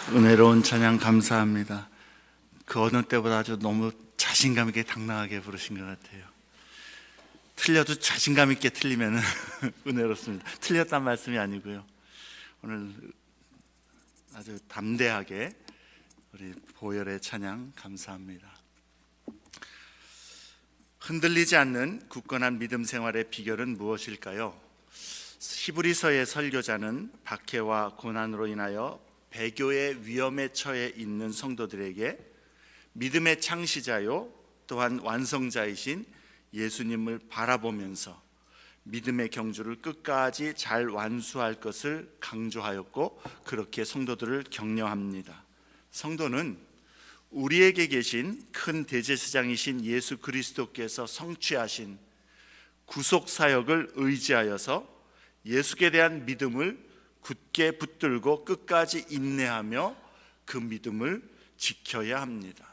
은혜로운 찬양 감사합니다. 그 어느 때보다 아주 너무 자신감 있게 당당하게 부르신 것 같아요. 틀려도 자신감 있게 틀리면 은혜롭습니다. 틀렸단 말씀이 아니고요. 오늘 아주 담대하게 우리 보혈의 찬양 감사합니다. 흔들리지 않는 굳건한 믿음 생활의 비결은 무엇일까요? 히브리서의 설교자는 박해와 고난으로 인하여 배교의 위험에 처해 있는 성도들에게 믿음의 창시자요 또한 완성자이신 예수님을 바라보면서 믿음의 경주를 끝까지 잘 완수할 것을 강조하였고, 그렇게 성도들을 격려합니다. 성도는 우리에게 계신 큰 대제사장이신 예수 그리스도께서 성취하신 구속 사역을 의지하여서 예수께 대한 믿음을 굳게 붙들고 끝까지 인내하며 그 믿음을 지켜야 합니다.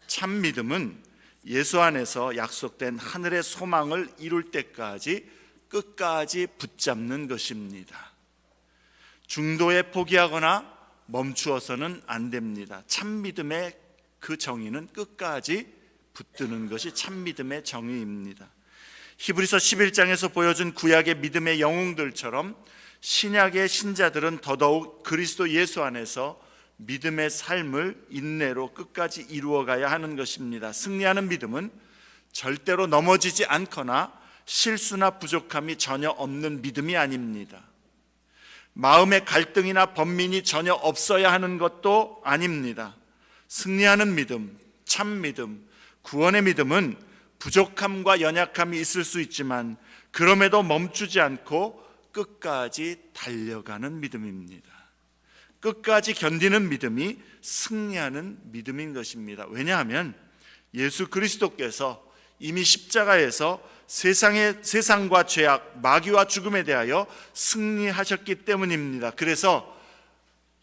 참 믿음은 예수 안에서 약속된 하늘의 소망을 이룰 때까지 끝까지 붙잡는 것입니다. 중도에 포기하거나 멈추어서는 안 됩니다. 참 믿음의 그 정의는 끝까지 붙드는 것이 참 믿음의 정의입니다. 히브리서 11장에서 보여준 구약의 믿음의 영웅들처럼 신약의 신자들은 더더욱 그리스도 예수 안에서 믿음의 삶을 인내로 끝까지 이루어가야 하는 것입니다. 승리하는 믿음은 절대로 넘어지지 않거나 실수나 부족함이 전혀 없는 믿음이 아닙니다. 마음의 갈등이나 번민이 전혀 없어야 하는 것도 아닙니다. 승리하는 믿음, 참 믿음, 구원의 믿음은 부족함과 연약함이 있을 수 있지만 그럼에도 멈추지 않고 끝까지 달려가는 믿음입니다. 끝까지 견디는 믿음이 승리하는 믿음인 것입니다. 왜냐하면 예수 그리스도께서 이미 십자가에서 세상과 죄악, 마귀와 죽음에 대하여 승리하셨기 때문입니다. 그래서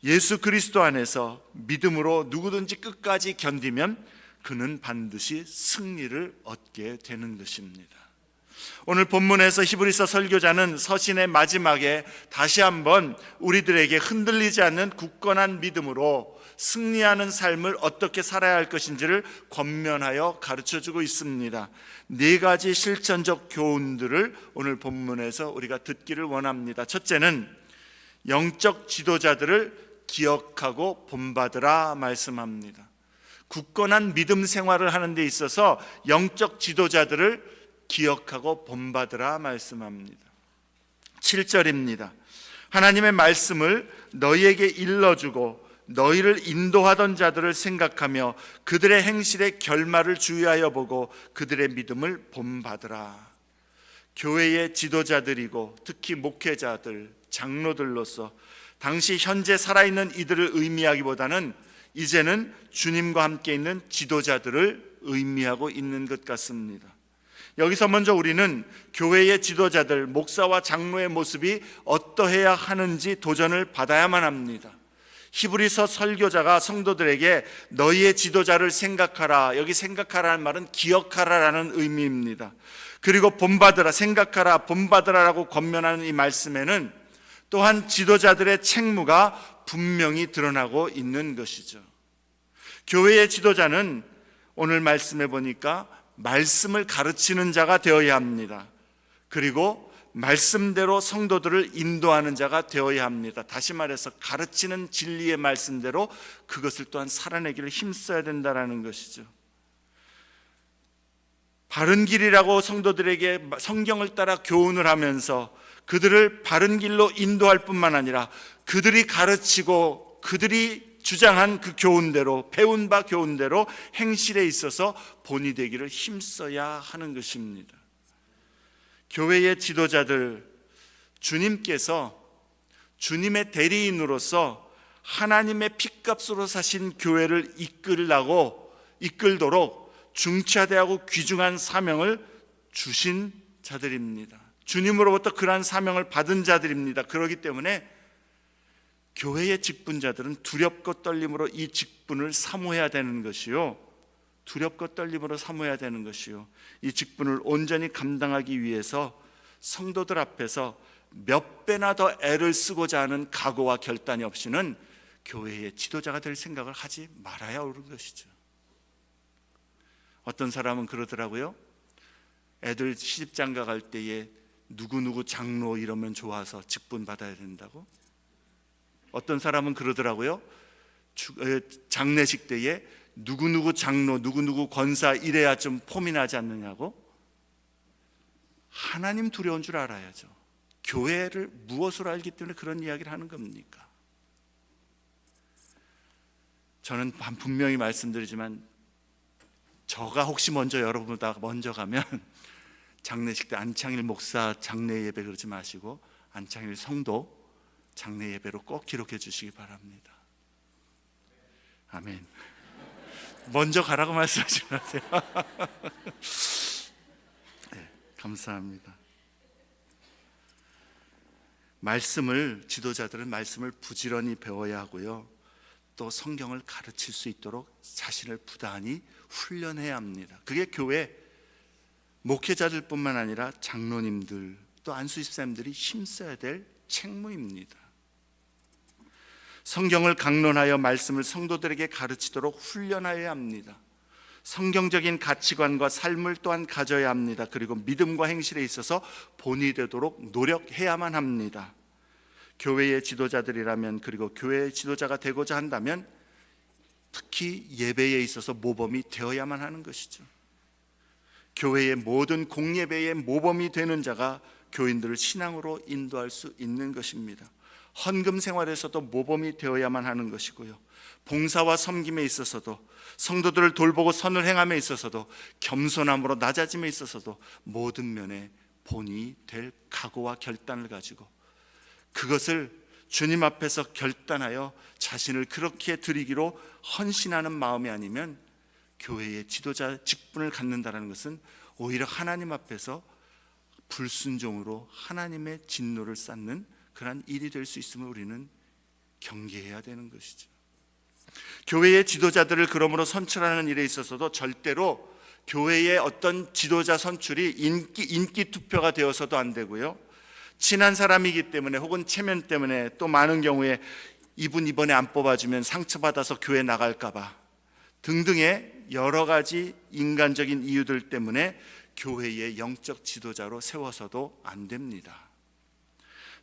예수 그리스도 안에서 믿음으로 누구든지 끝까지 견디면 그는 반드시 승리를 얻게 되는 것입니다. 오늘 본문에서 히브리서 설교자는 서신의 마지막에 다시 한번 우리들에게 흔들리지 않는 굳건한 믿음으로 승리하는 삶을 어떻게 살아야 할 것인지를 권면하여 가르쳐주고 있습니다. 네 가지 실천적 교훈들을 오늘 본문에서 우리가 듣기를 원합니다. 첫째는 영적 지도자들을 기억하고 본받으라 말씀합니다. 굳건한 믿음 생활을 하는 데 있어서 영적 지도자들을 기억하고 본받으라 말씀합니다. 7절입니다. 하나님의 말씀을 너희에게 일러주고 너희를 인도하던 자들을 생각하며 그들의 행실의 결말을 주의하여 보고 그들의 믿음을 본받으라. 교회의 지도자들이고 특히 목회자들, 장로들로서 당시 현재 살아있는 이들을 의미하기보다는 이제는 주님과 함께 있는 지도자들을 의미하고 있는 것 같습니다. 여기서 먼저 우리는 교회의 지도자들, 목사와 장로의 모습이 어떠해야 하는지 도전을 받아야만 합니다. 히브리서 설교자가 성도들에게 너희의 지도자를 생각하라, 여기 생각하라는 말은 기억하라라는 의미입니다. 그리고 본받으라, 생각하라, 본받으라라고 권면하는 이 말씀에는 또한 지도자들의 책무가 분명히 드러나고 있는 것이죠. 교회의 지도자는 오늘 말씀해 보니까 말씀을 가르치는 자가 되어야 합니다. 그리고 말씀대로 성도들을 인도하는 자가 되어야 합니다. 다시 말해서 가르치는 진리의 말씀대로 그것을 또한 살아내기를 힘써야 된다는 것이죠. 바른 길이라고 성도들에게 성경을 따라 교훈을 하면서 그들을 바른 길로 인도할 뿐만 아니라 그들이 가르치고 그들이 주장한 그 교훈대로, 배운 바 교훈대로 행실에 있어서 본이 되기를 힘써야 하는 것입니다. 교회의 지도자들, 주님께서 주님의 대리인으로서 하나님의 핏값으로 사신 교회를 이끌도록 중차대하고 귀중한 사명을 주신 자들입니다. 주님으로부터 그러한 사명을 받은 자들입니다. 그렇기 때문에 교회의 직분자들은 두렵고 떨림으로 이 직분을 사모해야 되는 것이요, 두렵고 떨림으로 사모해야 되는 것이요, 이 직분을 온전히 감당하기 위해서 성도들 앞에서 몇 배나 더 애를 쓰고자 하는 각오와 결단이 없이는 교회의 지도자가 될 생각을 하지 말아야 옳은 것이죠. 어떤 사람은 그러더라고요. 애들 시집장가 갈 때에 누구누구 장로 이러면 좋아서 직분 받아야 된다고. 어떤 사람은 그러더라고요. 장례식 때에 누구누구 장로, 누구누구 권사 이래야 좀 폼이 나지 않느냐고. 하나님 두려운 줄 알아야죠. 교회를 무엇으로 알기 때문에 그런 이야기를 하는 겁니까? 저는 분명히 말씀드리지만 저가 혹시 먼저 여러분보다 먼저 가면 장례식 때 안창일 목사 장례 예배 그러지 마시고 안창일 성도 장례 예배로 꼭 기록해 주시기 바랍니다. 아멘. 먼저 가라고 말씀하지 마세요. 네, 감사합니다. 지도자들은 말씀을 부지런히 배워야 하고요, 또 성경을 가르칠 수 있도록 자신을 부단히 훈련해야 합니다. 그게 교회 목회자들뿐만 아니라 장로님들 또 안수집사님들이 힘써야 될 책무입니다. 성경을 강론하여 말씀을 성도들에게 가르치도록 훈련하여야 합니다. 성경적인 가치관과 삶을 또한 가져야 합니다. 그리고 믿음과 행실에 있어서 본이 되도록 노력해야만 합니다. 교회의 지도자들이라면, 그리고 교회의 지도자가 되고자 한다면 특히 예배에 있어서 모범이 되어야만 하는 것이죠. 교회의 모든 공예배의 모범이 되는 자가 교인들을 신앙으로 인도할 수 있는 것입니다. 헌금 생활에서도 모범이 되어야만 하는 것이고요, 봉사와 섬김에 있어서도, 성도들을 돌보고 선을 행함에 있어서도, 겸손함으로 낮아짐에 있어서도 모든 면에 본이 될 각오와 결단을 가지고 그것을 주님 앞에서 결단하여 자신을 그렇게 드리기로 헌신하는 마음이 아니면 교회의 지도자 직분을 갖는다는 것은 오히려 하나님 앞에서 불순종으로 하나님의 진노를 쌓는 그러한 일이 될 수 있음을 우리는 경계해야 되는 것이죠. 교회의 지도자들을 그러므로 선출하는 일에 있어서도 절대로 교회의 어떤 지도자 선출이 인기 투표가 되어서도 안 되고요, 친한 사람이기 때문에 혹은 체면 때문에, 또 많은 경우에 이분 이번에 안 뽑아주면 상처받아서 교회 나갈까 봐 등등의 여러 가지 인간적인 이유들 때문에 교회의 영적 지도자로 세워서도 안 됩니다.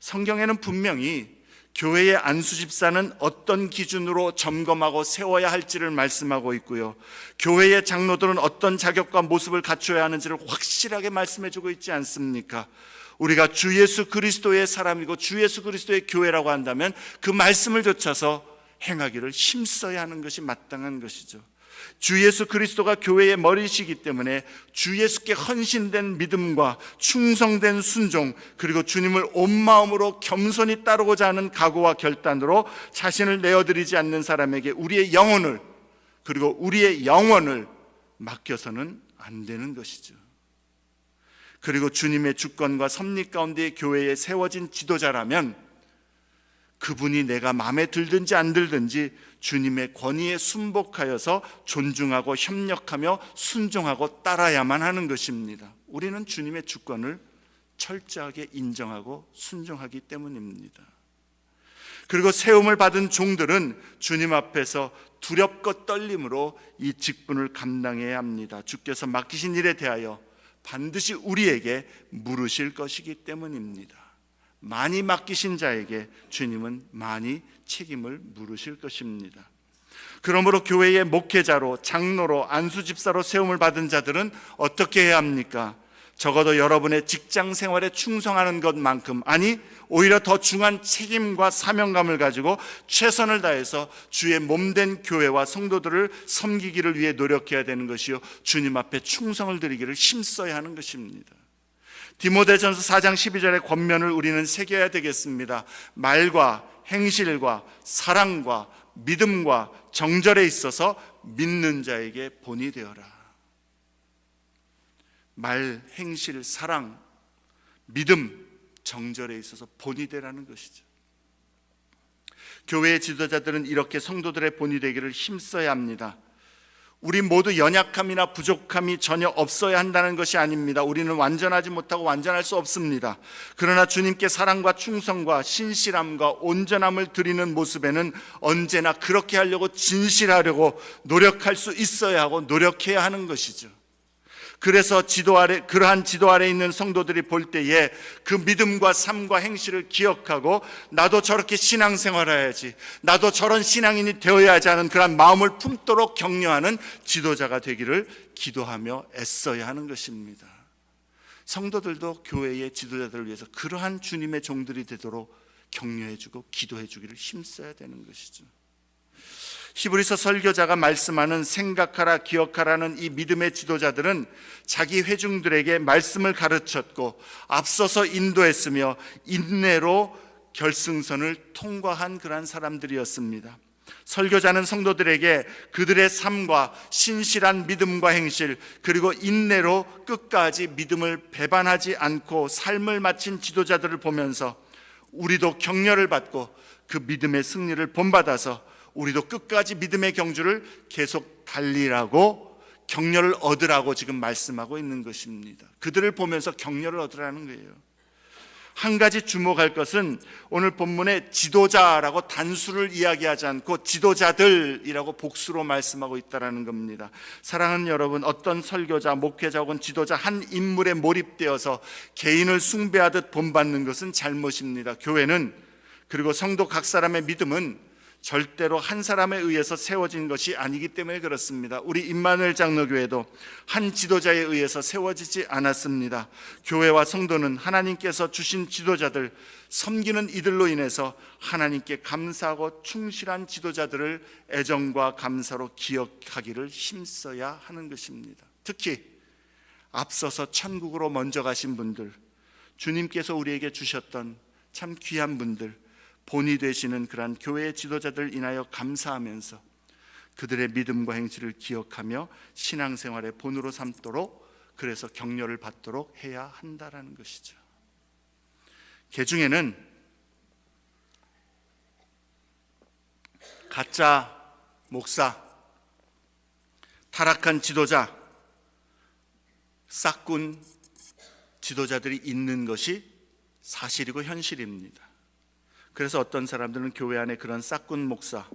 성경에는 분명히 교회의 안수집사는 어떤 기준으로 점검하고 세워야 할지를 말씀하고 있고요, 교회의 장로들은 어떤 자격과 모습을 갖춰야 하는지를 확실하게 말씀해주고 있지 않습니까? 우리가 주 예수 그리스도의 사람이고 주 예수 그리스도의 교회라고 한다면 그 말씀을 좇아서 행하기를 힘써야 하는 것이 마땅한 것이죠. 주 예수 그리스도가 교회의 머리시기 때문에 주 예수께 헌신된 믿음과 충성된 순종, 그리고 주님을 온 마음으로 겸손히 따르고자 하는 각오와 결단으로 자신을 내어드리지 않는 사람에게 우리의 영혼을, 그리고 우리의 영원을 맡겨서는 안 되는 것이죠. 그리고 주님의 주권과 섭리 가운데 교회에 세워진 지도자라면 그분이 내가 마음에 들든지 안 들든지 주님의 권위에 순복하여서 존중하고 협력하며 순종하고 따라야만 하는 것입니다. 우리는 주님의 주권을 철저하게 인정하고 순종하기 때문입니다. 그리고 세움을 받은 종들은 주님 앞에서 두렵고 떨림으로 이 직분을 감당해야 합니다. 주께서 맡기신 일에 대하여 반드시 우리에게 물으실 것이기 때문입니다. 많이 맡기신 자에게 주님은 많이 책임을 물으실 것입니다. 그러므로 교회의 목회자로, 장로로, 안수집사로 세움을 받은 자들은 어떻게 해야 합니까? 적어도 여러분의 직장 생활에 충성하는 것만큼, 아니 오히려 더 중한 책임과 사명감을 가지고 최선을 다해서 주의 몸된 교회와 성도들을 섬기기를 위해 노력해야 되는 것이요, 주님 앞에 충성을 드리기를 힘써야 하는 것입니다. 디모데전서 4장 12절의 권면을 우리는 새겨야 되겠습니다. 말과 행실과 사랑과 믿음과 정절에 있어서 믿는 자에게 본이 되어라. 말, 행실, 사랑, 믿음, 정절에 있어서 본이 되라는 것이죠. 교회의 지도자들은 이렇게 성도들의 본이 되기를 힘써야 합니다. 우리 모두 연약함이나 부족함이 전혀 없어야 한다는 것이 아닙니다. 우리는 완전하지 못하고 완전할 수 없습니다. 그러나 주님께 사랑과 충성과 신실함과 온전함을 드리는 모습에는 언제나 그렇게 하려고 진실하려고 노력할 수 있어야 하고 노력해야 하는 것이죠. 그래서 그러한 지도 아래 있는 성도들이 볼 때에 그 믿음과 삶과 행실을 기억하고 나도 저렇게 신앙생활을 해야지, 나도 저런 신앙인이 되어야지 하는 그런 마음을 품도록 격려하는 지도자가 되기를 기도하며 애써야 하는 것입니다. 성도들도 교회의 지도자들을 위해서 그러한 주님의 종들이 되도록 격려해주고 기도해주기를 힘써야 되는 것이죠. 히브리서 설교자가 말씀하는 생각하라 기억하라는 이 믿음의 지도자들은 자기 회중들에게 말씀을 가르쳤고 앞서서 인도했으며 인내로 결승선을 통과한 그러한 사람들이었습니다. 설교자는 성도들에게 그들의 삶과 신실한 믿음과 행실 그리고 인내로 끝까지 믿음을 배반하지 않고 삶을 마친 지도자들을 보면서 우리도 격려를 받고 그 믿음의 승리를 본받아서 우리도 끝까지 믿음의 경주를 계속 달리라고 격려를 얻으라고 지금 말씀하고 있는 것입니다. 그들을 보면서 격려를 얻으라는 거예요. 한 가지 주목할 것은 오늘 본문에 지도자라고 단수를 이야기하지 않고 지도자들이라고 복수로 말씀하고 있다는 겁니다. 사랑하는 여러분, 어떤 설교자, 목회자 혹은 지도자 한 인물에 몰입되어서 개인을 숭배하듯 본받는 것은 잘못입니다. 교회는 그리고 성도 각 사람의 믿음은 절대로 한 사람에 의해서 세워진 것이 아니기 때문에 그렇습니다. 우리 임마누엘 장로교회도 한 지도자에 의해서 세워지지 않았습니다. 교회와 성도는 하나님께서 주신 지도자들, 섬기는 이들로 인해서 하나님께 감사하고 충실한 지도자들을 애정과 감사로 기억하기를 힘써야 하는 것입니다. 특히 앞서서 천국으로 먼저 가신 분들, 주님께서 우리에게 주셨던 참 귀한 분들, 본이 되시는 그러한 교회의 지도자들 인하여 감사하면서 그들의 믿음과 행실을 기억하며 신앙생활의 본으로 삼도록, 그래서 격려를 받도록 해야 한다라는 것이죠. 개중에는 가짜 목사, 타락한 지도자, 싹군 지도자들이 있는 것이 사실이고 현실입니다. 그래서 어떤 사람들은 교회 안에 그런 싹군 목사,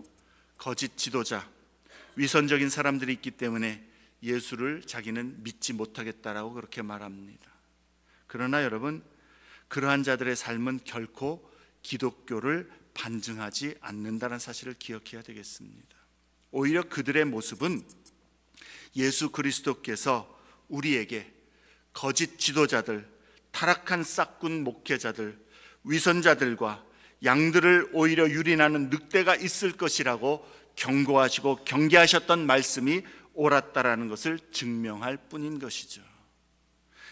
거짓 지도자, 위선적인 사람들이 있기 때문에 예수를 자기는 믿지 못하겠다라고 그렇게 말합니다. 그러나 여러분, 그러한 자들의 삶은 결코 기독교를 반증하지 않는다는 사실을 기억해야 되겠습니다. 오히려 그들의 모습은 예수 그리스도께서 우리에게 거짓 지도자들, 타락한 싹군 목회자들, 위선자들과 양들을 오히려 유린하는 늑대가 있을 것이라고 경고하시고 경계하셨던 말씀이 옳았다라는 것을 증명할 뿐인 것이죠.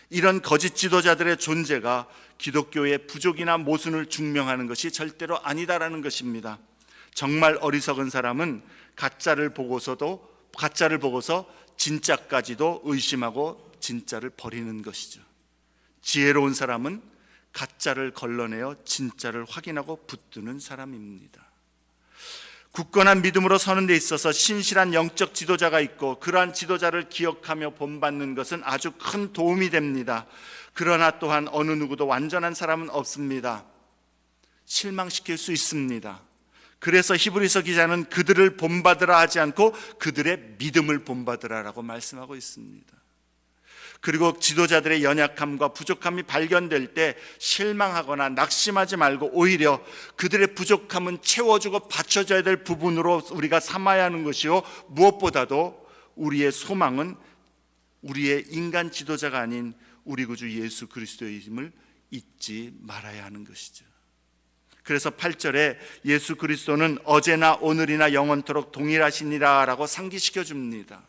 이런 거짓 지도자들의 존재가 기독교의 부족이나 모순을 증명하는 것이 절대로 아니다라는 것입니다. 정말 어리석은 사람은 가짜를 보고서 진짜까지도 의심하고 진짜를 버리는 것이죠. 지혜로운 사람은 가짜를 걸러내어 진짜를 확인하고 붙드는 사람입니다. 굳건한 믿음으로 서는 데 있어서 신실한 영적 지도자가 있고 그러한 지도자를 기억하며 본받는 것은 아주 큰 도움이 됩니다. 그러나 또한 어느 누구도 완전한 사람은 없습니다. 실망시킬 수 있습니다. 그래서 히브리서 기자는 그들을 본받으라 하지 않고 그들의 믿음을 본받으라라고 말씀하고 있습니다. 그리고 지도자들의 연약함과 부족함이 발견될 때 실망하거나 낙심하지 말고 오히려 그들의 부족함은 채워주고 받쳐줘야 될 부분으로 우리가 삼아야 하는 것이요, 무엇보다도 우리의 소망은 우리의 인간 지도자가 아닌 우리 구주 예수 그리스도임을 잊지 말아야 하는 것이죠. 그래서 8절에 예수 그리스도는 어제나 오늘이나 영원토록 동일하시니라 라고 상기시켜 줍니다.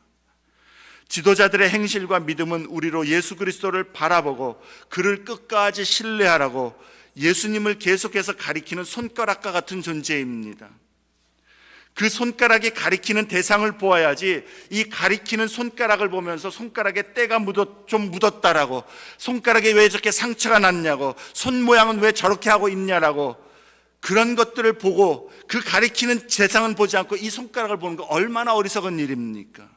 지도자들의 행실과 믿음은 우리로 예수 그리스도를 바라보고 그를 끝까지 신뢰하라고 예수님을 계속해서 가리키는 손가락과 같은 존재입니다. 그 손가락이 가리키는 대상을 보아야지 이 가리키는 손가락을 보면서 손가락에 때가 좀 묻었다라고, 손가락에 왜 저렇게 상처가 났냐고, 손 모양은 왜 저렇게 하고 있냐라고, 그런 것들을 보고 그 가리키는 대상은 보지 않고 이 손가락을 보는 거 얼마나 어리석은 일입니까?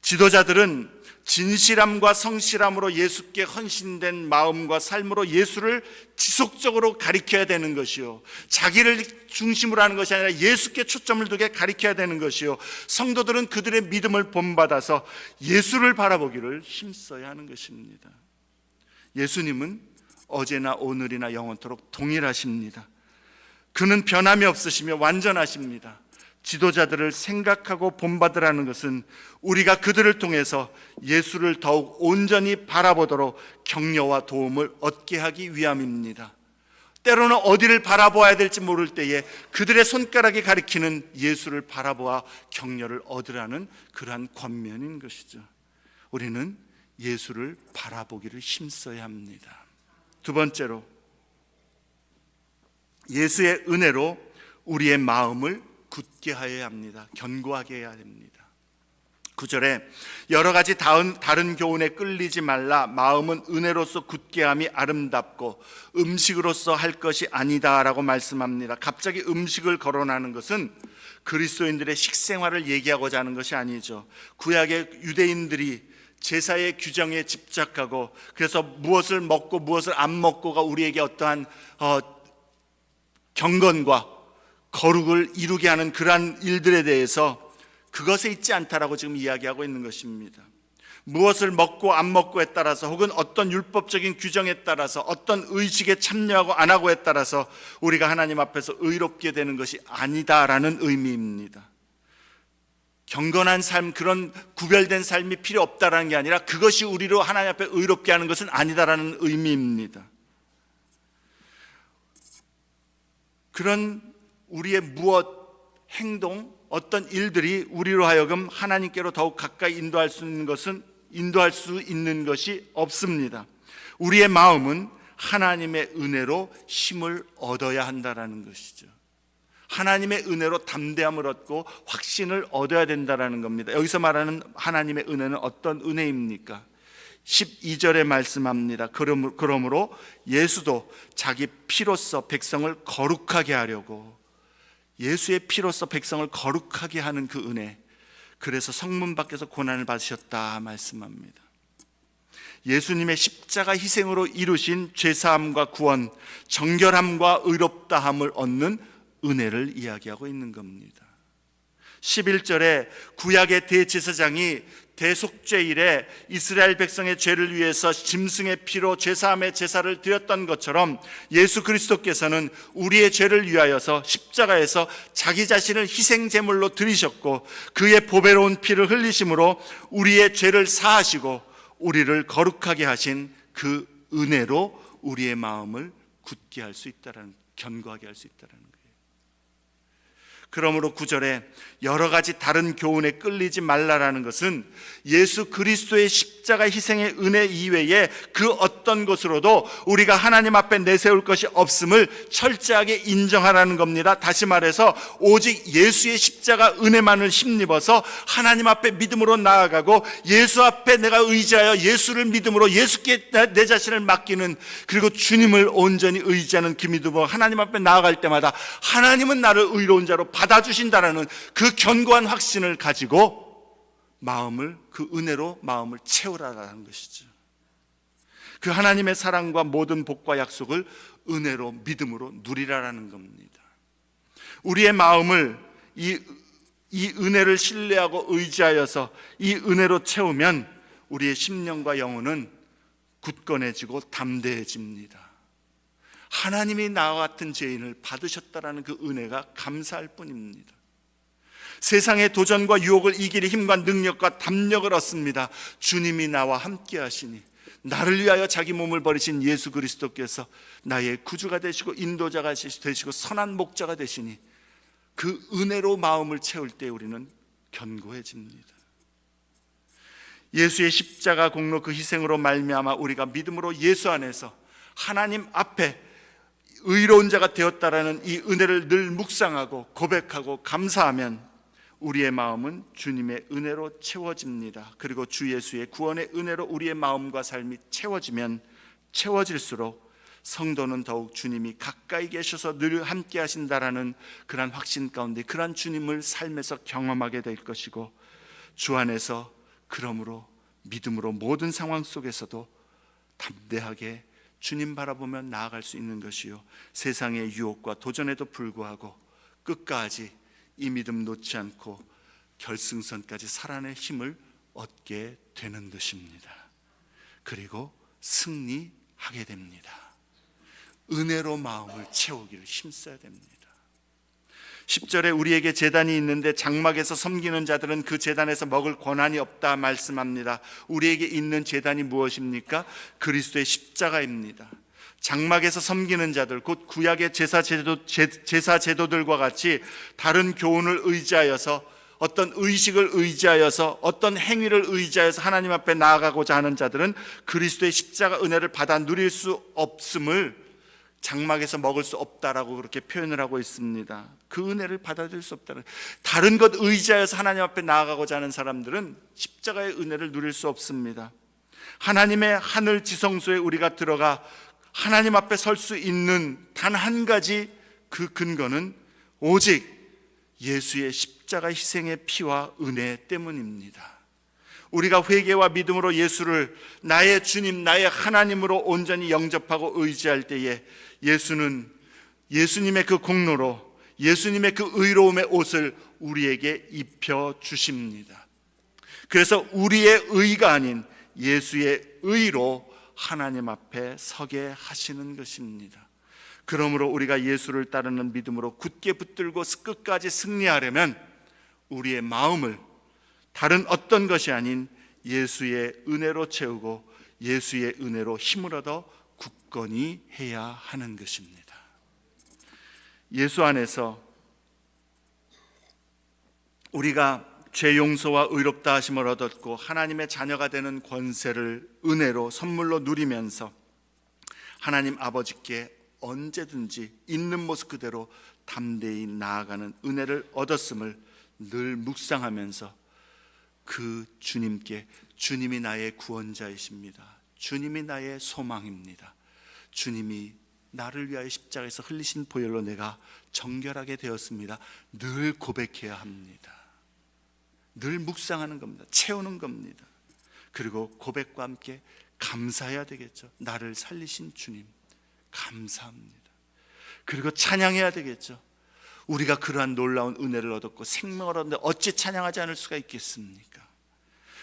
지도자들은 진실함과 성실함으로 예수께 헌신된 마음과 삶으로 예수를 지속적으로 가리켜야 되는 것이요, 자기를 중심으로 하는 것이 아니라 예수께 초점을 두게 가리켜야 되는 것이요, 성도들은 그들의 믿음을 본받아서 예수를 바라보기를 힘써야 하는 것입니다. 예수님은 어제나 오늘이나 영원토록 동일하십니다. 그는 변함이 없으시며 완전하십니다. 지도자들을 생각하고 본받으라는 것은 우리가 그들을 통해서 예수를 더욱 온전히 바라보도록 격려와 도움을 얻게 하기 위함입니다. 때로는 어디를 바라보아야 될지 모를 때에 그들의 손가락이 가리키는 예수를 바라보아 격려를 얻으라는 그러한 권면인 것이죠. 우리는 예수를 바라보기를 힘써야 합니다. 두 번째로, 예수의 은혜로 우리의 마음을 굳게 하여야 합니다. 견고하게 해야 됩니다. 9절에 여러 가지 다른 교훈에 끌리지 말라. 마음은 은혜로서 굳게 함이 아름답고 음식으로서 할 것이 아니다 라고 말씀합니다. 갑자기 음식을 거론하는 것은 그리스도인들의 식생활을 얘기하고자 하는 것이 아니죠. 구약의 유대인들이 제사의 규정에 집착하고, 그래서 무엇을 먹고 무엇을 안 먹고가 우리에게 어떠한 경건과 거룩을 이루게 하는 그러한 일들에 대해서 그것에 있지 않다라고 지금 이야기하고 있는 것입니다. 무엇을 먹고 안 먹고에 따라서, 혹은 어떤 율법적인 규정에 따라서, 어떤 의식에 참여하고 안 하고에 따라서 우리가 하나님 앞에서 의롭게 되는 것이 아니다라는 의미입니다. 경건한 삶, 그런 구별된 삶이 필요 없다라는 게 아니라 그것이 우리로 하나님 앞에 의롭게 하는 것은 아니다라는 의미입니다. 그런 우리의 무엇, 행동, 어떤 일들이 우리로 하여금 하나님께로 더욱 가까이 인도할 수 있는 것이 없습니다. 우리의 마음은 하나님의 은혜로 힘을 얻어야 한다는 것이죠. 하나님의 은혜로 담대함을 얻고 확신을 얻어야 된다는 겁니다. 여기서 말하는 하나님의 은혜는 어떤 은혜입니까? 12절에 말씀합니다. 그러므로 예수도 자기 피로써 백성을 거룩하게 하려고, 예수의 피로써 백성을 거룩하게 하는 그 은혜, 그래서 성문 밖에서 고난을 받으셨다 말씀합니다. 예수님의 십자가 희생으로 이루신 죄사함과 구원, 정결함과 의롭다함을 얻는 은혜를 이야기하고 있는 겁니다. 11절에 구약의 대제사장이 대속죄일에 이스라엘 백성의 죄를 위해서 짐승의 피로 죄사함의 제사를 드렸던 것처럼 예수 그리스도께서는 우리의 죄를 위하여서 십자가에서 자기 자신을 희생제물로 드리셨고, 그의 보배로운 피를 흘리심으로 우리의 죄를 사하시고 우리를 거룩하게 하신 그 은혜로 우리의 마음을 굳게 할 수 있다는, 견고하게 할 수 있다는 거예요. 그러므로 9절에 여러 가지 다른 교훈에 끌리지 말라라는 것은 예수 그리스도의 십자가 희생의 은혜 이외에 그 어떤 것으로도 우리가 하나님 앞에 내세울 것이 없음을 철저하게 인정하라는 겁니다. 다시 말해서 오직 예수의 십자가 은혜만을 힘입어서 하나님 앞에 믿음으로 나아가고, 예수 앞에 내가 의지하여 예수를 믿음으로 예수께 내 자신을 맡기는, 그리고 주님을 온전히 의지하는 그 믿음으로 하나님 앞에 나아갈 때마다 하나님은 나를 의로운 자로 받아주신다라는 그 견고한 확신을 가지고 마음을, 그 은혜로 마음을 채우라라는 것이죠. 그 하나님의 사랑과 모든 복과 약속을 은혜로, 믿음으로 누리라라는 겁니다. 우리의 마음을 이 은혜를 신뢰하고 의지하여서 이 은혜로 채우면 우리의 심령과 영혼은 굳건해지고 담대해집니다. 하나님이 나와 같은 죄인을 받으셨다라는 그 은혜가 감사할 뿐입니다. 세상의 도전과 유혹을 이길 힘과 능력과 담력을 얻습니다. 주님이 나와 함께 하시니, 나를 위하여 자기 몸을 버리신 예수 그리스도께서 나의 구주가 되시고 인도자가 되시고 선한 목자가 되시니, 그 은혜로 마음을 채울 때 우리는 견고해집니다. 예수의 십자가 공로 그 희생으로 말미암아 우리가 믿음으로 예수 안에서 하나님 앞에 의로운 자가 되었다라는 이 은혜를 늘 묵상하고 고백하고 감사하면 우리의 마음은 주님의 은혜로 채워집니다. 그리고 주 예수의 구원의 은혜로 우리의 마음과 삶이 채워지면 채워질수록 성도는 더욱 주님이 가까이 계셔서 늘 함께 하신다라는 그런 확신 가운데 그런 주님을 삶에서 경험하게 될 것이고, 주 안에서 그러므로 믿음으로 모든 상황 속에서도 담대하게 주님 바라보며 나아갈 수 있는 것이요, 세상의 유혹과 도전에도 불구하고 끝까지 이 믿음 놓지 않고 결승선까지 살아낼 힘을 얻게 되는 것입니다. 그리고 승리하게 됩니다. 은혜로 마음을 채우기를 힘써야 됩니다. 10절에 우리에게 제단이 있는데 장막에서 섬기는 자들은 그 제단에서 먹을 권한이 없다 말씀합니다. 우리에게 있는 제단이 무엇입니까? 그리스도의 십자가입니다. 장막에서 섬기는 자들, 곧 구약의 제사 제도들과 같이 다른 교훈을 의지하여서, 어떤 의식을 의지하여서, 어떤 행위를 의지하여서 하나님 앞에 나아가고자 하는 자들은 그리스도의 십자가 은혜를 받아 누릴 수 없음을 장막에서 먹을 수 없다라고 그렇게 표현을 하고 있습니다. 그 은혜를 받아들일 수 없다는, 다른 것 의지하여서 하나님 앞에 나아가고자 하는 사람들은 십자가의 은혜를 누릴 수 없습니다. 하나님의 하늘 지성소에 우리가 들어가 하나님 앞에 설 수 있는 단 한 가지 그 근거는 오직 예수의 십자가 희생의 피와 은혜 때문입니다. 우리가 회개와 믿음으로 예수를 나의 주님, 나의 하나님으로 온전히 영접하고 의지할 때에 예수는 예수님의 그 공로로, 예수님의 그 의로움의 옷을 우리에게 입혀 주십니다. 그래서 우리의 의가 아닌 예수의 의로 하나님 앞에 서게 하시는 것입니다. 그러므로 우리가 예수를 따르는 믿음으로 굳게 붙들고 끝까지 승리하려면 우리의 마음을 다른 어떤 것이 아닌 예수의 은혜로 채우고 예수의 은혜로 힘을 얻어 굳건히 해야 하는 것입니다. 예수 안에서 우리가 죄 용서와 의롭다 하심을 얻었고 하나님의 자녀가 되는 권세를 은혜로 선물로 누리면서 하나님 아버지께 언제든지 있는 모습 그대로 담대히 나아가는 은혜를 얻었음을 늘 묵상하면서 그 주님께, 주님이 나의 구원자이십니다, 주님이 나의 소망입니다, 주님이 나를 위하여 십자가에서 흘리신 보혈로 내가 정결하게 되었습니다, 늘 고백해야 합니다. 늘 묵상하는 겁니다. 채우는 겁니다. 그리고 고백과 함께 감사해야 되겠죠. 나를 살리신 주님 감사합니다. 그리고 찬양해야 되겠죠. 우리가 그러한 놀라운 은혜를 얻었고 생명을 얻는데 어찌 찬양하지 않을 수가 있겠습니까?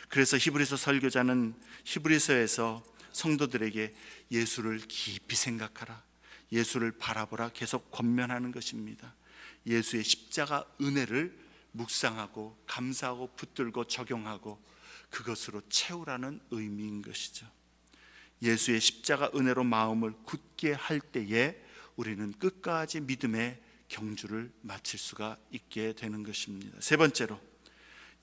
그래서 히브리서 설교자는 히브리서에서 성도들에게 예수를 깊이 생각하라, 예수를 바라보라 계속 권면하는 것입니다. 예수의 십자가 은혜를 묵상하고 감사하고 붙들고 적용하고 그것으로 채우라는 의미인 것이죠. 예수의 십자가 은혜로 마음을 굳게 할 때에 우리는 끝까지 믿음의 경주를 마칠 수가 있게 되는 것입니다. 세 번째로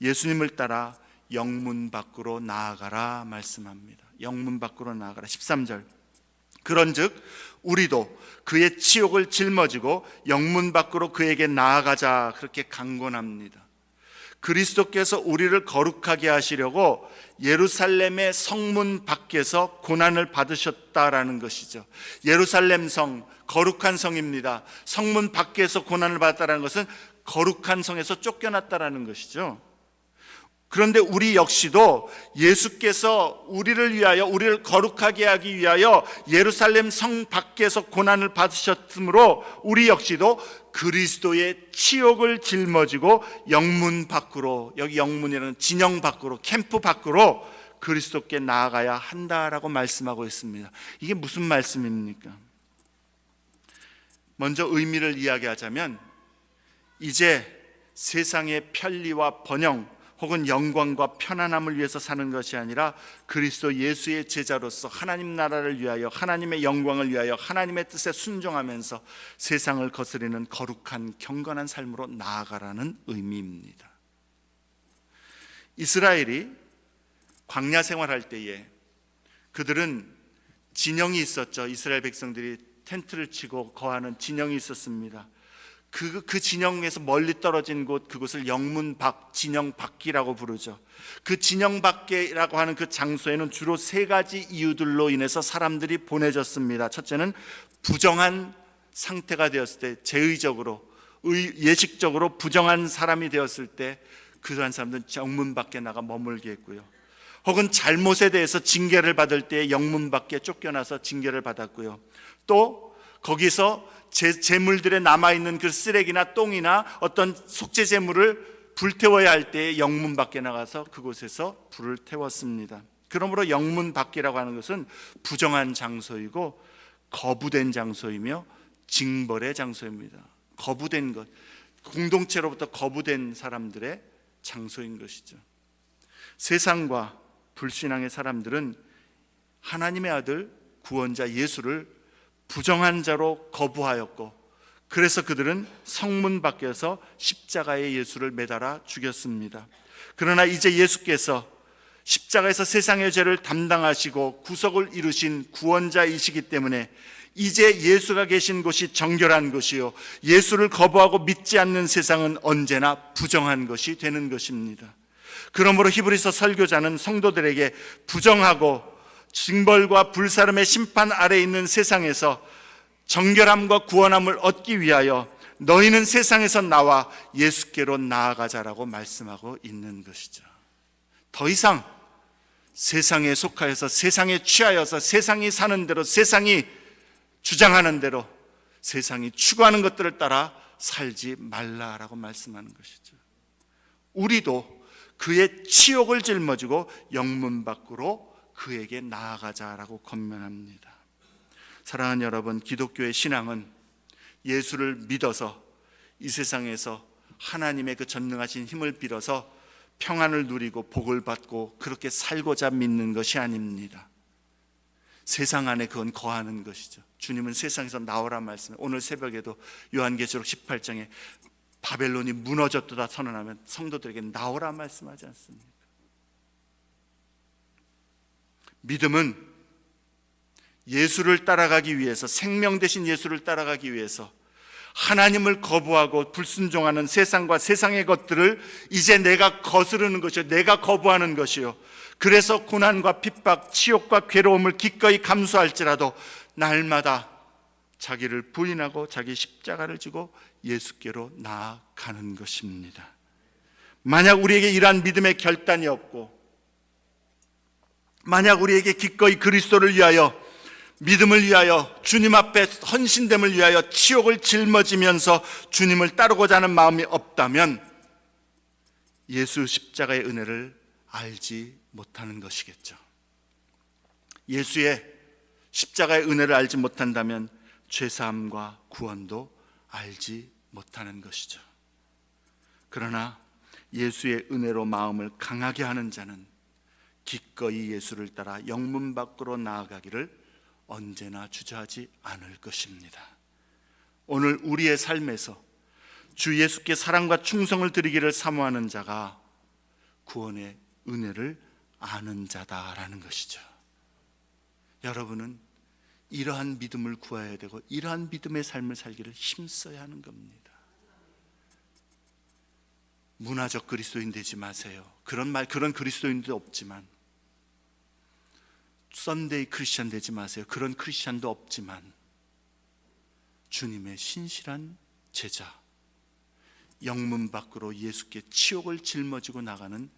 예수님을 따라 영문 밖으로 나아가라 말씀합니다. 영문 밖으로 나아가라. 13절, 그런즉 우리도 그의 치욕을 짊어지고 영문 밖으로 그에게 나아가자, 그렇게 강권합니다. 그리스도께서 우리를 거룩하게 하시려고 예루살렘의 성문 밖에서 고난을 받으셨다라는 것이죠. 예루살렘 성, 거룩한 성입니다. 성문 밖에서 고난을 받았다는 것은 거룩한 성에서 쫓겨났다라는 것이죠. 그런데 우리 역시도 예수께서 우리를 위하여, 우리를 거룩하게 하기 위하여 예루살렘 성 밖에서 고난을 받으셨으므로 우리 역시도 그리스도의 치욕을 짊어지고 영문 밖으로, 여기 영문이라는 진영 밖으로, 캠프 밖으로 그리스도께 나아가야 한다라고 말씀하고 있습니다. 이게 무슨 말씀입니까? 먼저 의미를 이야기하자면 이제 세상의 편리와 번영 혹은 영광과 편안함을 위해서 사는 것이 아니라 그리스도 예수의 제자로서 하나님 나라를 위하여, 하나님의 영광을 위하여 하나님의 뜻에 순종하면서 세상을 거스르는 거룩한 경건한 삶으로 나아가라는 의미입니다. 이스라엘이 광야 생활할 때에 그들은 진영이 있었죠. 이스라엘 백성들이 텐트를 치고 거하는 진영이 있었습니다. 그 진영에서 멀리 떨어진 곳, 그곳을 영문 밖, 진영 밖이라고 부르죠. 그 진영 밖이라고 하는 그 장소에는 주로 세 가지 이유들로 인해서 사람들이 보내졌습니다. 첫째는 부정한 상태가 되었을 때, 제의적으로, 예식적으로 부정한 사람이 되었을 때 그러한 사람들은 영문 밖에 나가 머물게 했고요. 혹은 잘못에 대해서 징계를 받을 때 영문 밖에 쫓겨나서 징계를 받았고요. 또 거기서 재물들에 남아있는 그 쓰레기나 똥이나 어떤 속죄 제물을 불태워야 할 때 영문 밖에 나가서 그곳에서 불을 태웠습니다. 그러므로 영문 밖이라고 하는 것은 부정한 장소이고 거부된 장소이며 징벌의 장소입니다. 거부된 것, 공동체로부터 거부된 사람들의 장소인 것이죠. 세상과 불신앙의 사람들은 하나님의 아들 구원자 예수를 부정한 자로 거부하였고, 그래서 그들은 성문 밖에서 십자가에 예수를 매달아 죽였습니다. 그러나 이제 예수께서 십자가에서 세상의 죄를 담당하시고 구속을 이루신 구원자이시기 때문에 이제 예수가 계신 곳이 정결한 곳이요, 예수를 거부하고 믿지 않는 세상은 언제나 부정한 것이 되는 것입니다. 그러므로 히브리서 설교자는 성도들에게 부정하고 징벌과 불사름의 심판 아래에 있는 세상에서 정결함과 구원함을 얻기 위하여 너희는 세상에서 나와 예수께로 나아가자라고 말씀하고 있는 것이죠. 더 이상 세상에 속하여서 세상에 취하여서 세상이 사는 대로, 세상이 주장하는 대로, 세상이 추구하는 것들을 따라 살지 말라라고 말씀하는 것이죠. 우리도 그의 치욕을 짊어지고 영문 밖으로 그에게 나아가자라고 권면합니다. 사랑하는 여러분, 기독교의 신앙은 예수를 믿어서 이 세상에서 하나님의 그 전능하신 힘을 빌어서 평안을 누리고 복을 받고 그렇게 살고자 믿는 것이 아닙니다. 세상 안에 그건 거하는 것이죠. 주님은 세상에서 나오라 말씀해, 오늘 새벽에도 요한계시록 18장에 바벨론이 무너졌도다 선언하면 성도들에게 나오라 말씀하지 않습니까? 믿음은 예수를 따라가기 위해서, 생명 되신 예수를 따라가기 위해서 하나님을 거부하고 불순종하는 세상과 세상의 것들을 이제 내가 거스르는 것이요, 내가 거부하는 것이요, 그래서 고난과 핍박, 치욕과 괴로움을 기꺼이 감수할지라도 날마다 자기를 부인하고 자기 십자가를 지고 예수께로 나아가는 것입니다. 만약 우리에게 이러한 믿음의 결단이 없고, 만약 우리에게 기꺼이 그리스도를 위하여, 믿음을 위하여, 주님 앞에 헌신됨을 위하여 치욕을 짊어지면서 주님을 따르고자 하는 마음이 없다면 예수 십자가의 은혜를 알지 못하는 것이겠죠. 예수의 십자가의 은혜를 알지 못한다면 죄사함과 구원도 알지 못하는 것이죠. 그러나 예수의 은혜로 마음을 강하게 하는 자는 기꺼이 예수를 따라 영문 밖으로 나아가기를 언제나 주저하지 않을 것입니다. 오늘 우리의 삶에서 주 예수께 사랑과 충성을 드리기를 사모하는 자가 구원의 은혜를 아는 자다라는 것이죠. 여러분은 이러한 믿음을 구해야 되고 이러한 믿음의 삶을 살기를 힘써야 하는 겁니다. 문화적 그리스도인 되지 마세요. 그런 그리스도인도 없지만, 썬데이 크리스찬 되지 마세요. 그런 크리스찬도 없지만, 주님의 신실한 제자, 영문 밖으로 예수께 치욕을 짊어지고 나가는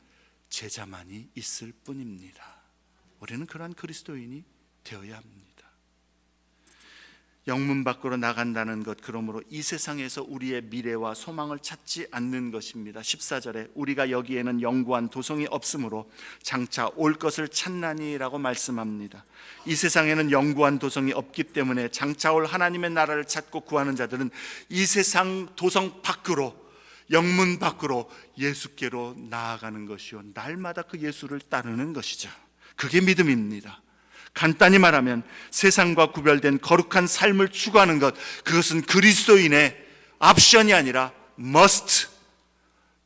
제자만이 있을 뿐입니다. 우리는 그러한 그리스도인이 되어야 합니다. 영문 밖으로 나간다는 것, 그러므로 이 세상에서 우리의 미래와 소망을 찾지 않는 것입니다. 14절에 우리가 여기에는 영구한 도성이 없으므로 장차 올 것을 찾나니라고 말씀합니다. 이 세상에는 영구한 도성이 없기 때문에 장차 올 하나님의 나라를 찾고 구하는 자들은 이 세상 도성 밖으로, 영문 밖으로 예수께로 나아가는 것이요, 날마다 그 예수를 따르는 것이죠. 그게 믿음입니다. 간단히 말하면 세상과 구별된 거룩한 삶을 추구하는 것, 그것은 그리스도인의 옵션이 아니라 must.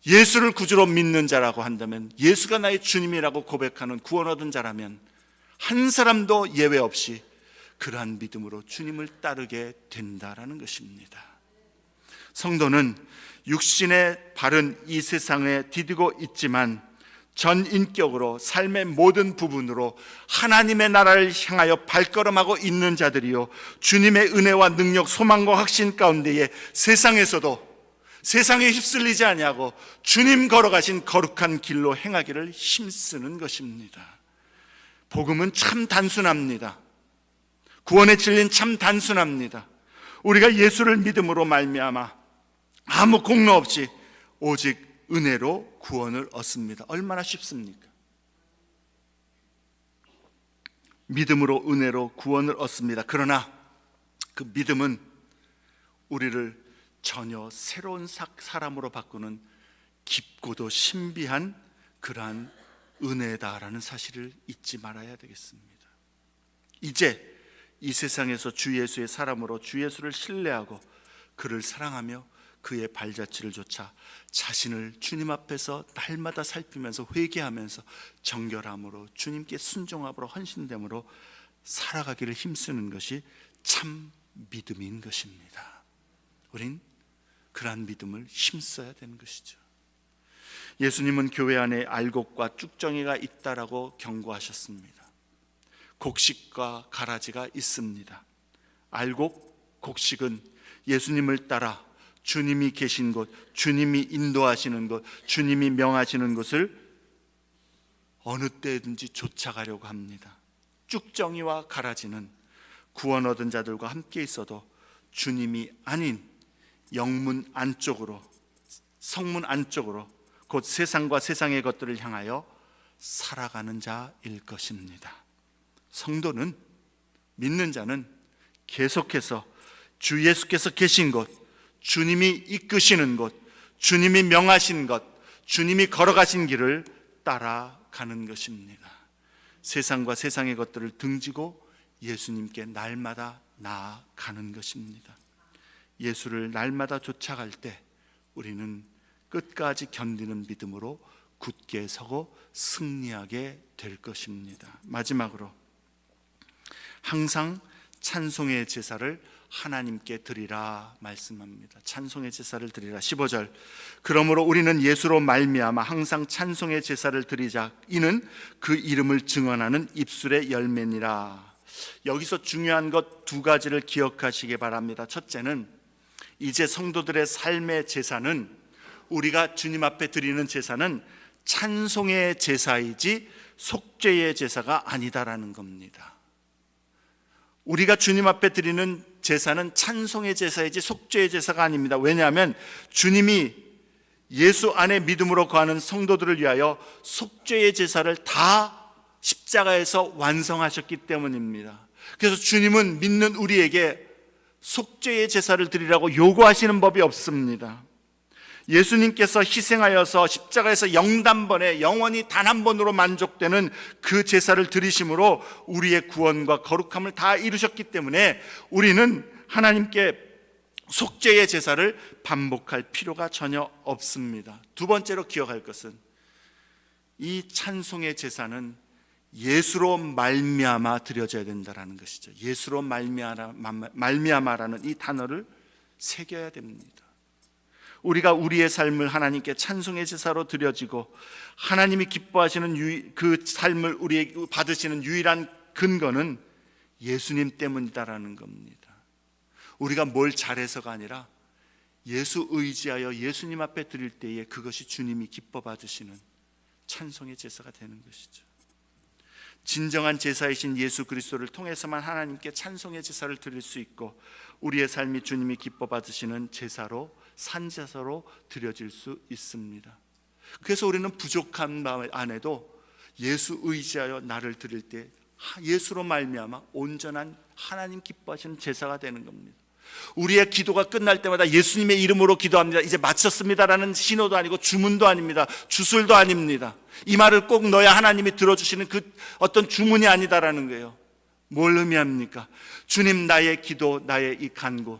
예수를 구주로 믿는 자라고 한다면, 예수가 나의 주님이라고 고백하는 구원 얻은 자라면 한 사람도 예외 없이 그러한 믿음으로 주님을 따르게 된다라는 것입니다. 성도는 육신의 발은 이 세상에 디디고 있지만 전 인격으로 삶의 모든 부분으로 하나님의 나라를 향하여 발걸음하고 있는 자들이요, 주님의 은혜와 능력, 소망과 확신 가운데에 세상에서도 세상에 휩쓸리지 아니하고 주님 걸어가신 거룩한 길로 행하기를 힘쓰는 것입니다. 복음은 참 단순합니다. 구원의 진리는 참 단순합니다. 우리가 예수를 믿음으로 말미암아 아무 공로 없이 오직 은혜로 구원을 얻습니다. 얼마나 쉽습니까? 믿음으로 은혜로 구원을 얻습니다. 그러나 그 믿음은 우리를 전혀 새로운 사람으로 바꾸는 깊고도 신비한 그러한 은혜다라는 사실을 잊지 말아야 되겠습니다. 이제 이 세상에서 주 예수의 사람으로 주 예수를 신뢰하고 그를 사랑하며 그의 발자취를 좇아 자신을 주님 앞에서 날마다 살피면서 회개하면서 정결함으로 주님께 순종함으로 헌신됨으로 살아가기를 힘쓰는 것이 참 믿음인 것입니다. 우린 그러한 믿음을 힘써야 되는 것이죠. 예수님은 교회 안에 알곡과 쭉정이가 있다라고 경고하셨습니다. 곡식과 가라지가 있습니다. 알곡, 곡식은 예수님을 따라 주님이 계신 곳, 주님이 인도하시는 곳, 주님이 명하시는 곳을 어느 때든지 쫓아가려고 합니다. 쭉정이와 가라지는 구원 얻은 자들과 함께 있어도 주님이 아닌 영문 안쪽으로, 성문 안쪽으로 곧 세상과 세상의 것들을 향하여 살아가는 자일 것입니다. 성도는, 믿는 자는 계속해서 주 예수께서 계신 곳, 주님이 이끄시는 곳, 주님이 명하신 것, 주님이 걸어가신 길을 따라가는 것입니다. 세상과 세상의 것들을 등지고 예수님께 날마다 나아가는 것입니다. 예수를 날마다 쫓아갈 때 우리는 끝까지 견디는 믿음으로 굳게 서고 승리하게 될 것입니다. 마지막으로 항상 찬송의 제사를 하나님께 드리라 말씀합니다. 찬송의 제사를 드리라. 15절. 그러므로 우리는 예수로 말미암아 항상 찬송의 제사를 드리자. 이는 그 이름을 증언하는 입술의 열매니라. 여기서 중요한 것 두 가지를 기억하시기 바랍니다. 첫째는 이제 성도들의 삶의 제사는, 우리가 주님 앞에 드리는 제사는 찬송의 제사이지 속죄의 제사가 아니다라는 겁니다. 우리가 주님 앞에 드리는 제사는 찬송의 제사이지 속죄의 제사가 아닙니다. 왜냐하면 주님이 예수 안에 믿음으로 거하는 성도들을 위하여 속죄의 제사를 다 십자가에서 완성하셨기 때문입니다. 그래서 주님은 믿는 우리에게 속죄의 제사를 드리라고 요구하시는 법이 없습니다. 예수님께서 희생하여서 십자가에서 영단번에 영원히 단 한 번으로 만족되는 그 제사를 드리심으로 우리의 구원과 거룩함을 다 이루셨기 때문에 우리는 하나님께 속죄의 제사를 반복할 필요가 전혀 없습니다. 두 번째로 기억할 것은 이 찬송의 제사는 예수로 말미암아 드려져야 된다는 것이죠. 예수로 말미암아라는 이 단어를 새겨야 됩니다. 우리가 우리의 삶을 하나님께 찬송의 제사로 드려지고 하나님이 기뻐하시는 그 삶을 우리에게 받으시는 유일한 근거는 예수님 때문이다라는 겁니다. 우리가 뭘 잘해서가 아니라 예수 의지하여 예수님 앞에 드릴 때에 그것이 주님이 기뻐 받으시는 찬송의 제사가 되는 것이죠. 진정한 제사이신 예수 그리스도를 통해서만 하나님께 찬송의 제사를 드릴 수 있고 우리의 삶이 주님이 기뻐 받으시는 제사로, 산제사로 드려질 수 있습니다. 그래서 우리는 부족한 마음 안에도 예수 의지하여 나를 드릴 때 예수로 말미암아 온전한 하나님 기뻐하시는 제사가 되는 겁니다. 우리의 기도가 끝날 때마다 예수님의 이름으로 기도합니다, 이제 마쳤습니다라는 신호도 아니고 주문도 아닙니다. 주술도 아닙니다. 이 말을 꼭 넣어야 하나님이 들어주시는 그 어떤 주문이 아니다라는 거예요. 뭘 의미합니까? 주님, 나의 기도, 나의 이 간구,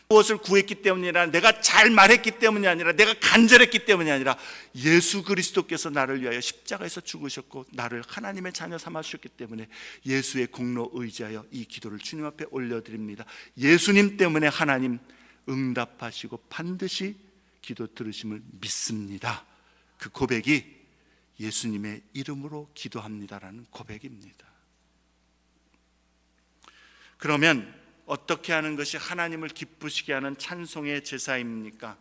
무엇을 구했기 때문이 아니라 내가 잘 말했기 때문이 아니라 내가 간절했기 때문이 아니라 예수 그리스도께서 나를 위하여 십자가에서 죽으셨고 나를 하나님의 자녀 삼아 주셨기 때문에 예수의 공로 의지하여 이 기도를 주님 앞에 올려드립니다. 예수님 때문에 하나님 응답하시고 반드시 기도 들으심을 믿습니다. 그 고백이 예수님의 이름으로 기도합니다라는 고백입니다. 그러면 어떻게 하는 것이 하나님을 기쁘시게 하는 찬송의 제사입니까?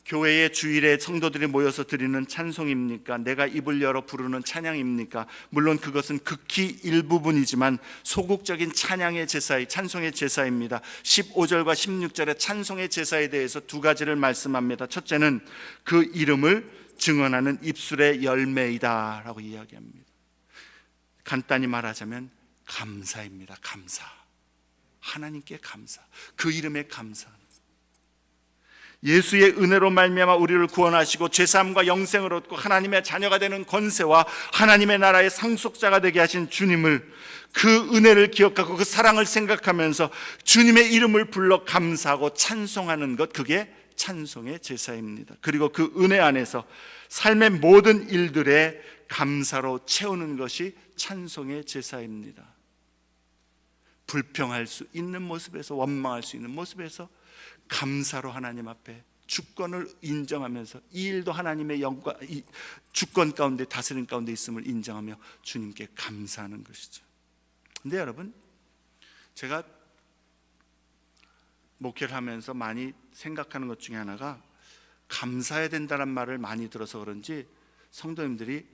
교회의 주일에 성도들이 모여서 드리는 찬송입니까? 내가 입을 열어 부르는 찬양입니까? 물론 그것은 극히 일부분이지만 소극적인 찬양의 제사의 찬송의 제사입니다. 15절과 16절의 찬송의 제사에 대해서 두 가지를 말씀합니다. 첫째는 그 이름을 증언하는 입술의 열매이다 라고 이야기합니다. 간단히 말하자면 감사입니다. 감사. 하나님께 감사. 그 이름에 감사. 예수의 은혜로 말미암아 우리를 구원하시고 죄사함과 영생을 얻고 하나님의 자녀가 되는 권세와 하나님의 나라의 상속자가 되게 하신 주님을, 그 은혜를 기억하고 그 사랑을 생각하면서 주님의 이름을 불러 감사하고 찬송하는 것, 그게 찬송의 제사입니다. 그리고 그 은혜 안에서 삶의 모든 일들에 감사로 채우는 것이 찬송의 제사입니다. 불평할 수 있는 모습에서, 원망할 수 있는 모습에서 감사로 하나님 앞에 주권을 인정하면서 이 일도 하나님의 영광, 주권 가운데 다스림 가운데 있음을 인정하며 주님께 감사하는 것이죠. 근데 여러분, 제가 목회를 하면서 많이 생각하는 것 중에 하나가, 감사해야 된다는 말을 많이 들어서 그런지 성도님들이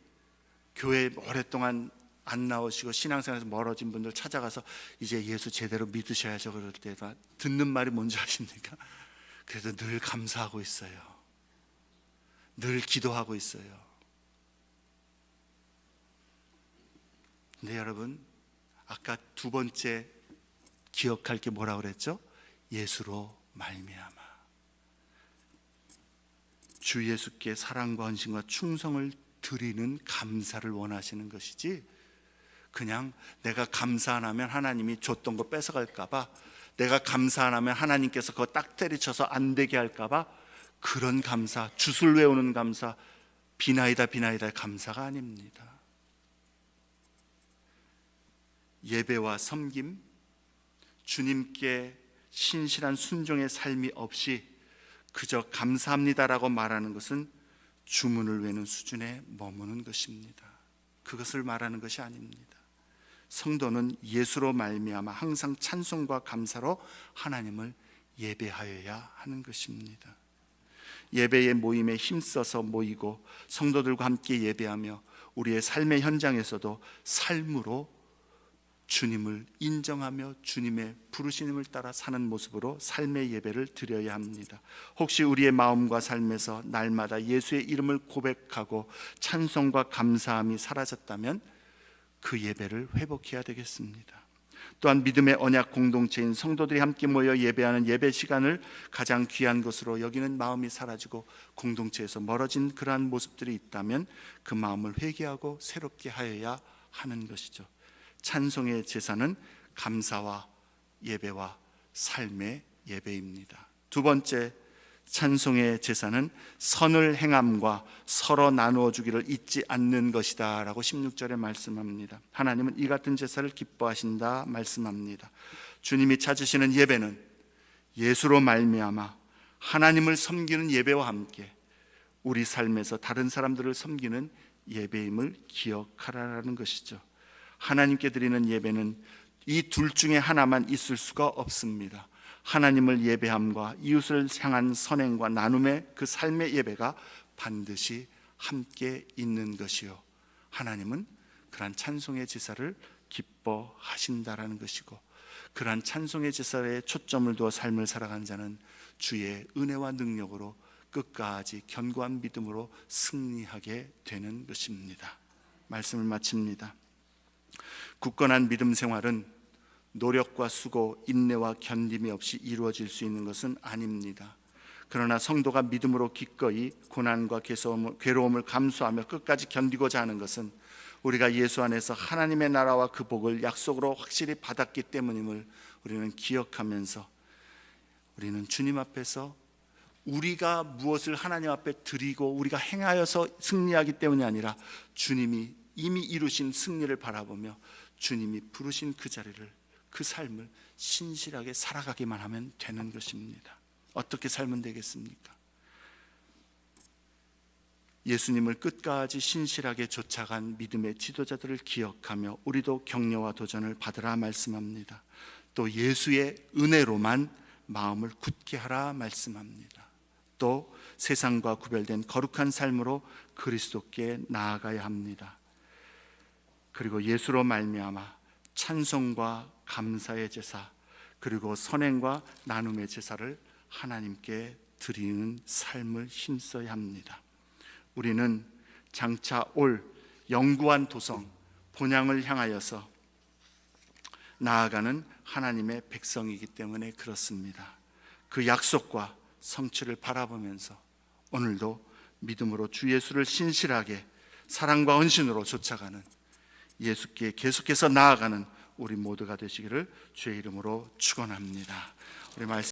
교회에 오랫동안 안 나오시고 신앙생활에서 멀어진 분들 찾아가서 이제 예수 제대로 믿으셔야죠 그럴 때가 듣는 말이 뭔지 아십니까? 그래도 늘 감사하고 있어요. 늘 기도하고 있어요. 근데 여러분, 아까 두 번째 기억할 게 뭐라고 그랬죠? 예수로 말미암아. 주 예수께 사랑과 헌신과 충성을 드리는 감사를 원하시는 것이지, 그냥 내가 감사 안 하면 하나님이 줬던 거 뺏어갈까 봐, 내가 감사 안 하면 하나님께서 그거 딱 때리쳐서 안 되게 할까 봐, 그런 감사, 주술 외우는 감사, 비나이다 비나이다 감사가 아닙니다. 예배와 섬김, 주님께 신실한 순종의 삶이 없이 그저 감사합니다라고 말하는 것은 주문을 외는 수준에 머무는 것입니다. 그것을 말하는 것이 아닙니다. 성도는 예수로 말미암아 항상 찬송과 감사로 하나님을 예배하여야 하는 것입니다. 예배의 모임에 힘써서 모이고 성도들과 함께 예배하며 우리의 삶의 현장에서도 삶으로 주님을 인정하며 주님의 부르심을 따라 사는 모습으로 삶의 예배를 드려야 합니다. 혹시 우리의 마음과 삶에서 날마다 예수의 이름을 고백하고 찬송과 감사함이 사라졌다면 그 예배를 회복해야 되겠습니다. 또한 믿음의 언약 공동체인 성도들이 함께 모여 예배하는 예배 시간을 가장 귀한 것으로 여기는 마음이 사라지고 공동체에서 멀어진 그러한 모습들이 있다면 그 마음을 회개하고 새롭게 하여야 하는 것이죠. 찬송의 제사는 감사와 예배와 삶의 예배입니다. 두 번째, 찬송의 제사는 선을 행함과 서로 나누어 주기를 잊지 않는 것이다 라고 16절에 말씀합니다. 하나님은 이 같은 제사를 기뻐하신다 말씀합니다. 주님이 찾으시는 예배는 예수로 말미암아 하나님을 섬기는 예배와 함께 우리 삶에서 다른 사람들을 섬기는 예배임을 기억하라는 것이죠. 하나님께 드리는 예배는 이 둘 중에 하나만 있을 수가 없습니다. 하나님을 예배함과 이웃을 향한 선행과 나눔의 그 삶의 예배가 반드시 함께 있는 것이요, 하나님은 그러한 찬송의 제사를 기뻐하신다라는 것이고, 그러한 찬송의 제사에 초점을 두어 삶을 살아가는 자는 주의 은혜와 능력으로 끝까지 견고한 믿음으로 승리하게 되는 것입니다. 말씀을 마칩니다. 굳건한 믿음 생활은 노력과 수고, 인내와 견딤이 없이 이루어질 수 있는 것은 아닙니다. 그러나 성도가 믿음으로 기꺼이 고난과 괴로움을 감수하며 끝까지 견디고자 하는 것은 우리가 예수 안에서 하나님의 나라와 그 복을 약속으로 확실히 받았기 때문임을 우리는 기억하면서, 우리는 주님 앞에서 우리가 무엇을 하나님 앞에 드리고 우리가 행하여서 승리하기 때문이 아니라 주님이 이미 이루신 승리를 바라보며 주님이 부르신 그 자리를, 그 삶을 신실하게 살아가기만 하면 되는 것입니다. 어떻게 살면 되겠습니까? 예수님을 끝까지 신실하게 쫓아간 믿음의 지도자들을 기억하며 우리도 격려와 도전을 받으라 말씀합니다. 또 예수의 은혜로만 마음을 굳게 하라 말씀합니다. 또 세상과 구별된 거룩한 삶으로 그리스도께 나아가야 합니다. 그리고 예수로 말미암아 찬송과 감사의 제사, 그리고 선행과 나눔의 제사를 하나님께 드리는 삶을 힘써야 합니다. 우리는 장차 올 영구한 도성 본향을 향하여서 나아가는 하나님의 백성이기 때문에 그렇습니다. 그 약속과 성취를 바라보면서 오늘도 믿음으로 주 예수를 신실하게 사랑과 헌신으로 쫓아가는, 예수께 계속해서 나아가는 우리 모두가 되시기를 주의 이름으로 축원합니다. 우리 말씀